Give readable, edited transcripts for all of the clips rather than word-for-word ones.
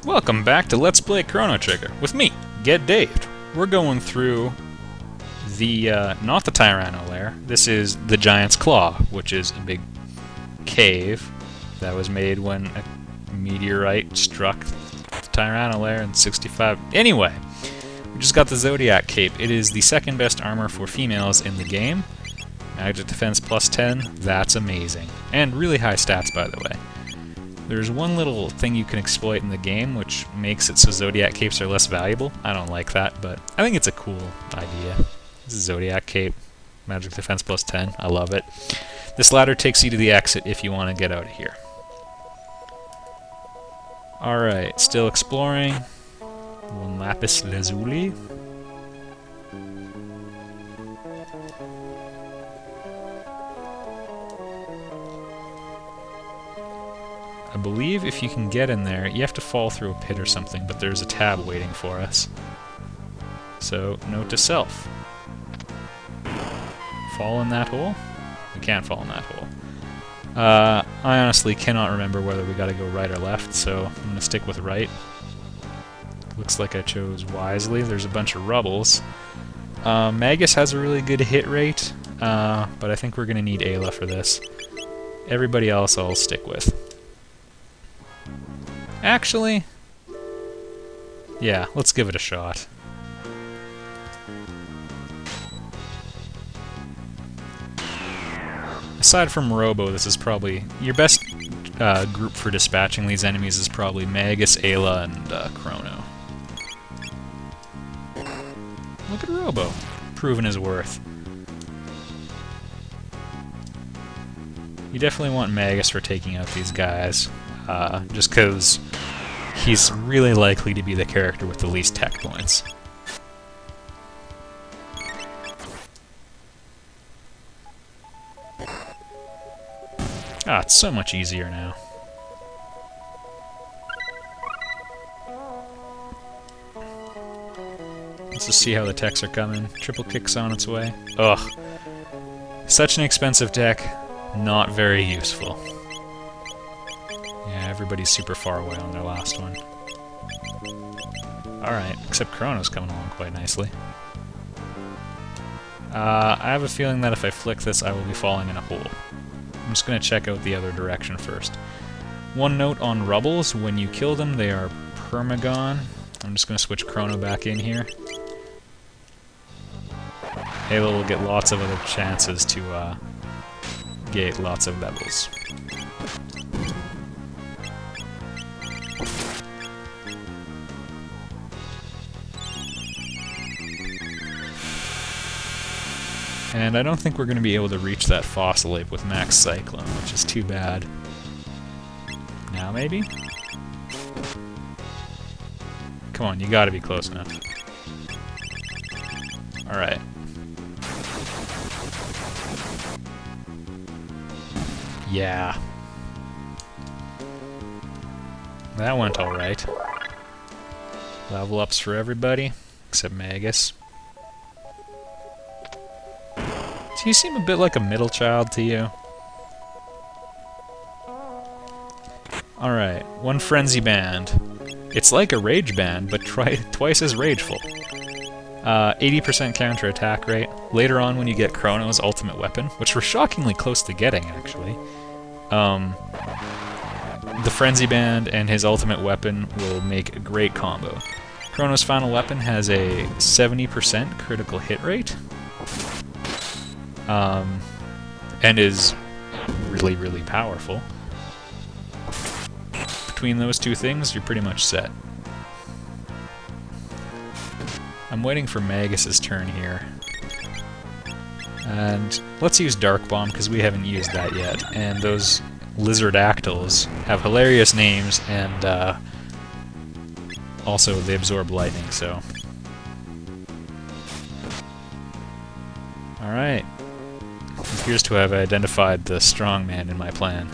Welcome back to Let's Play Chrono Trigger with me, Get Dave. We're going through the, not the Tyrano lair. This is the Giant's Claw, which is a big cave that was made when a meteorite struck the Tyrano lair in 65. Anyway, we just got the Zodiac Cape. It is the second best armor for females in the game. Magic defense plus 10, that's amazing. And really high stats, by the way. There's one little thing you can exploit in the game which makes it so Zodiac Capes are less valuable. I don't like that, but I think it's a cool idea. This is Zodiac Cape, Magic Defense plus 10, I love it. This ladder takes you to the exit if you want to get out of here. Alright, still exploring. One lapis lazuli. I believe if you can get in there, you have to fall through a pit or something, but there's a tab waiting for us. So, note to self. Fall in that hole? We can't fall in that hole. I honestly cannot remember whether we gotta go right or left, so I'm gonna stick with right. Looks like I chose wisely. There's a bunch of rubbles. Magus has a really good hit rate, but I think we're gonna need Ayla for this. Everybody else I'll stick with. Actually, yeah, let's give it a shot. Aside from Robo, this is probably your best group for dispatching these enemies is probably Magus, Ayla, and Chrono. Look at Robo, proving his worth. You definitely want Magus for taking out these guys. Just because he's really likely to be the character with the least tech points. Ah, it's so much easier now. Let's just see how the techs are coming. Triple kick's on its way. Ugh. Such an expensive tech, not very useful. Yeah, everybody's super far away on their last one. Alright, except Chrono's coming along quite nicely. I have a feeling that if I flick this, I will be falling in a hole. I'm just going to check out the other direction first. One note on rubbles, when you kill them, they are permagon. I'm just going to switch Chrono back in here. Ayla will get lots of other chances to get lots of levels. And I don't think we're going to be able to reach that fossil ape with max cyclone, which is too bad. Now maybe? Come on, you gotta be close enough. Alright. Yeah. That went alright. Level ups for everybody, except Magus. Do you seem a bit like a middle child to you? Alright, one frenzy band. It's like a rage band, but twice as rageful. 80% counter attack rate. Later on when you get Chrono's ultimate weapon, which we're shockingly close to getting, actually. The frenzy band and his ultimate weapon will make a great combo. Chrono's final weapon has a 70% critical hit rate. And is really, really powerful. Between those two things, you're pretty much set. I'm waiting for Magus's turn here. And let's use Dark Bomb, because we haven't used that yet. And those Lizardactyls have hilarious names, and also they absorb lightning, so... Alright. Appears to have identified the strongman in my plan.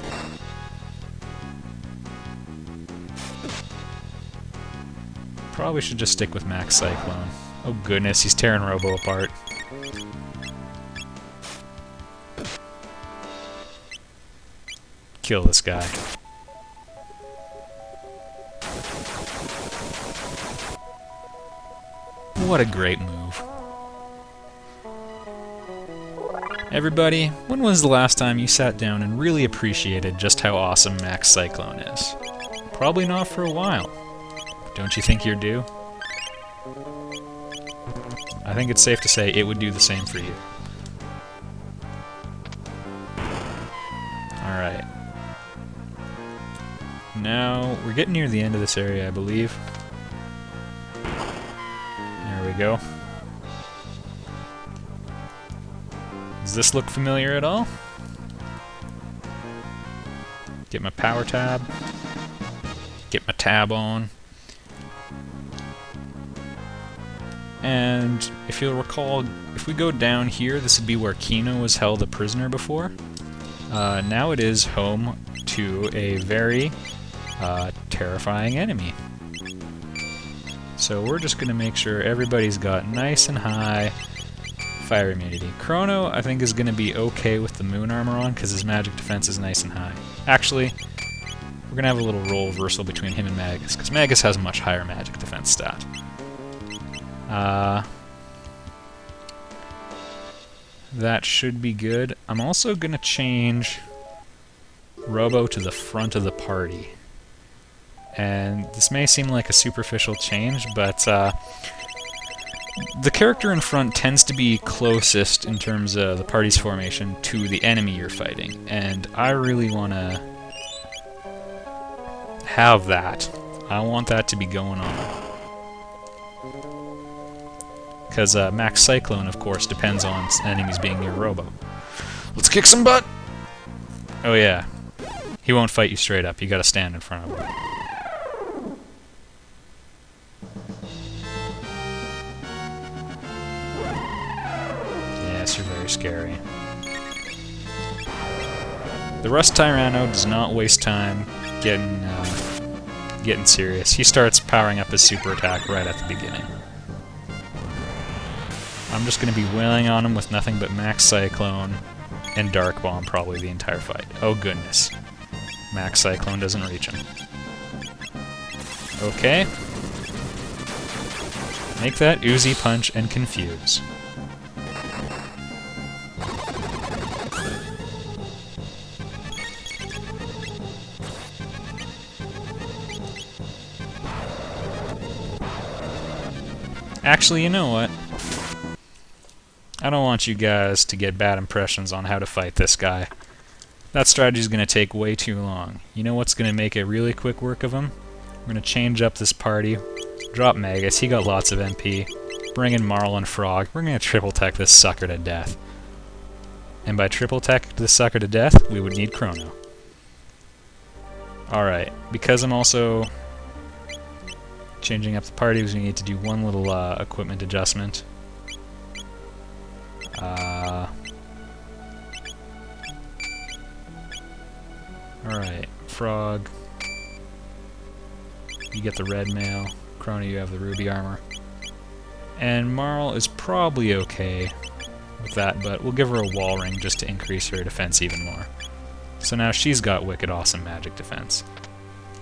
Probably should just stick with Max Cyclone. Oh goodness, he's tearing Robo apart. Kill this guy. What a great move. Everybody, when was the last time you sat down and really appreciated just how awesome Max Cyclone is? Probably not for a while. Don't you think you're due? I think it's safe to say it would do the same for you. Alright. Now, we're getting near the end of this area, I believe. There we go. Does this look familiar at all? Get my power tab. Get my tab on. And if you'll recall, if we go down here, this would be where Kino was held a prisoner before. Now it is home to a very terrifying enemy. So we're just going to make sure everybody's got nice and high fire immunity. Chrono, I think, is going to be okay with the moon armor on because his magic defense is nice and high. Actually, we're going to have a little role reversal between him and Magus, because Magus has a much higher magic defense stat. That should be good. I'm also going to change Robo to the front of the party. And this may seem like a superficial change, but the character in front tends to be closest in terms of the party's formation to the enemy you're fighting, and I really want to have that. I want that to be going on. Because Max Cyclone, of course, depends on enemies being near Robo. Let's kick some butt! Oh yeah. He won't fight you straight up, you gotta stand in front of him. Yes, you're very scary. The Rust Tyrano does not waste time getting serious. He starts powering up his super attack right at the beginning. I'm just going to be wailing on him with nothing but Max Cyclone and Dark Bomb probably the entire fight. Oh goodness. Max Cyclone doesn't reach him. Okay. Make that Uzi punch and confuse. Actually, you know what? I don't want you guys to get bad impressions on how to fight this guy. That strategy's going to take way too long. You know what's going to make a really quick work of him? We're going to change up this party, drop Magus, he got lots of MP, bring in Marl and Frog, we're going to triple tech this sucker to death. And by triple tech this sucker to death, we would need Chrono. Alright, because I'm also changing up the parties, we need to do one little equipment adjustment. Alright, Frog, you get the red mail, Chrono, you have the ruby armor. And Marl is probably okay with that, but we'll give her a wall ring just to increase her defense even more. So now she's got wicked awesome magic defense.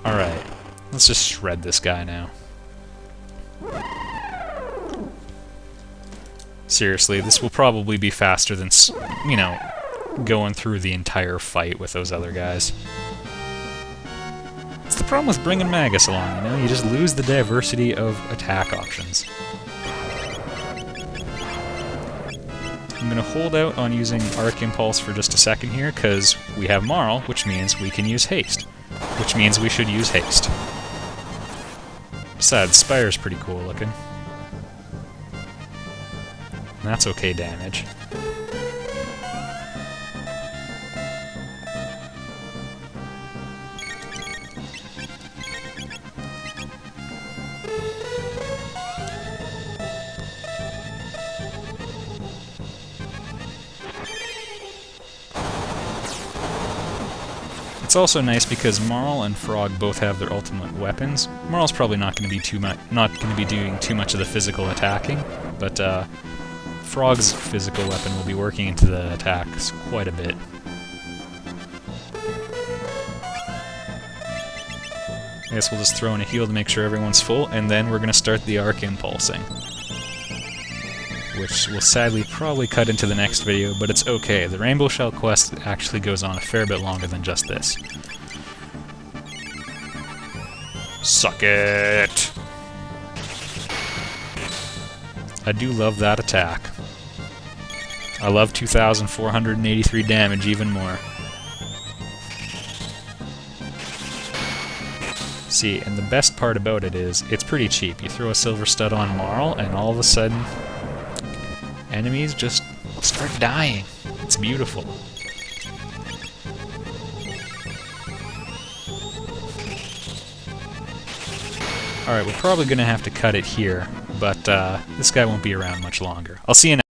Alright, let's just shred this guy now. Seriously, this will probably be faster than, you know, going through the entire fight with those other guys. It's the problem with bringing Magus along, you know? You just lose the diversity of attack options. I'm going to hold out on using Arc Impulse for just a second here, because we have Marl, which means we can use Haste. Which means we should use Haste. Besides, Spire's pretty cool looking. And that's okay damage. It's also nice because Marl and Frog both have their ultimate weapons. Marl's probably not going to be doing too much of the physical attacking, but Frog's physical weapon will be working into the attacks quite a bit. I guess we'll just throw in a heal to make sure everyone's full, and then we're going to start the arc impulsing. Which will sadly probably cut into the next video, but it's okay. The Rainbow Shell quest actually goes on a fair bit longer than just this. Suck it! I do love that attack. I love 2,483 damage even more. See, and the best part about it is, it's pretty cheap. You throw a silver stud on Marl, and all of a sudden, enemies just start dying. It's beautiful. Alright, we're probably going to have to cut it here, but this guy won't be around much longer. I'll see you next time.